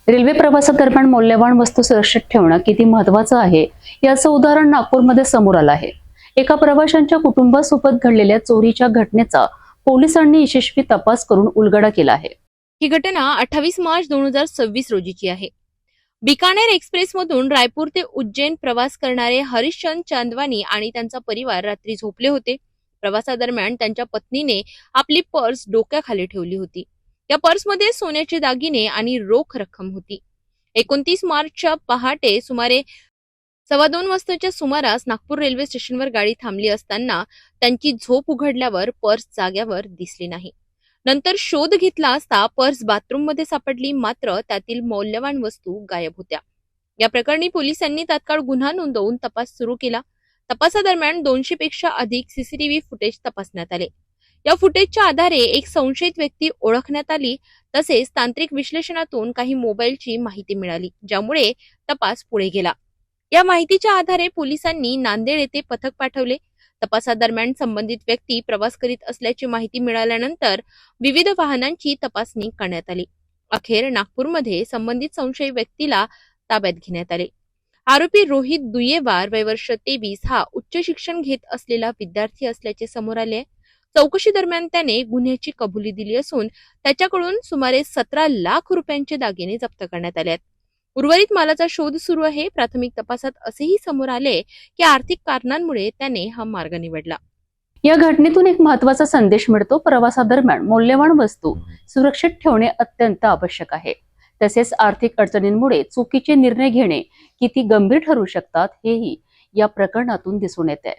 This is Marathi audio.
रेल्वे प्रवासादरम्यान मौल्यवान वस्तू सुरक्षित ठेवणं किती महत्त्वाचं आहे याचं उदाहरण नागपूरमध्ये समोर आलं आहे। एका प्रवाशांच्या कुटुंबासोबत घडलेल्या चोरीच्या घटनेचा पोलिसांनी यशस्वी तपास करून उलगडा केला आहे। ही घटना 28 मार्च 2026 रोजीची आहे। बिकानेर एक्सप्रेस मधून रायपूर ते उज्जैन प्रवास करणारे हरिश्चंद चांदवानी आणि त्यांचा परिवार रात्री झोपले होते। प्रवासादरम्यान त्यांच्या पत्नीने आपली पर्स डोक्याखाली ठेवली होती। या पर्समध्ये सोन्याचे दागिने आणि रोख रक्कम होती। 29 मार्चच्या पहाटे सुमारे 2:15 वाजताच्या सुमारास नागपूर रेल्वे स्टेशनवर गाडी थांबली असताना त्यांची झोप उघडल्यावर पर्स जाग्यावर दिसली नाही। नंतर शोध घेतला असता पर्स बाथरूममध्ये सापडली, मात्र त्यातील मौल्यवान वस्तू गायब होत्या। या प्रकरणी पोलिसांनी तात्काळ गुन्हा नोंदवून तपास सुरू केला। तपासादरम्यान 200 पेक्षा अधिक सीसीटीव्ही फुटेज तपासण्यात आले। या फुटेजच्या आधारे एक संशयित व्यक्ती ओळखण्यात आली, तसेच तांत्रिक विश्लेषणातून काही मोबाईलची माहिती मिळाली, ज्यामुळे तपास पुढे गेला। या माहितीच्या आधारे पोलिसांनी नांदेड येथे पथक पाठवले। तपासादरम्यान संबंधित व्यक्ती प्रवास करीत असल्याची माहिती मिळाल्यानंतर विविध वाहनांची तपासणी करण्यात आली। अखेर नागपूरमध्ये संबंधित संशयित व्यक्तीला ताब्यात घेण्यात आले। आरोपी रोहित दुयेवार वय वर्ष 23 हा उच्च शिक्षण घेत असलेला विद्यार्थी असल्याचे समोर आले। चौकशी दरम्यान त्याने गुन्ह्याची कबुली दिली असून त्याच्याकडून सुमारे 17 लाख रुपयांचे दागिने जप्त करण्यात आले आहेत। उर्वरित मालाचा शोध सुरू आहे। प्राथमिक तपासात असेही समोर आले की आर्थिक कारणांमुळे त्याने हा मार्ग निवडला। या घटनेतून एक महत्त्वाचा संदेश मिळतो। प्रवासादरम्यान मौल्यवान वस्तू सुरक्षित ठेवणे अत्यंत आवश्यक आहे। तसेच आर्थिक अडचणींमुळे चुकीचे निर्णय घेणे किती गंभीर ठरू शकतात हेही या प्रकरणातून दिसून येते।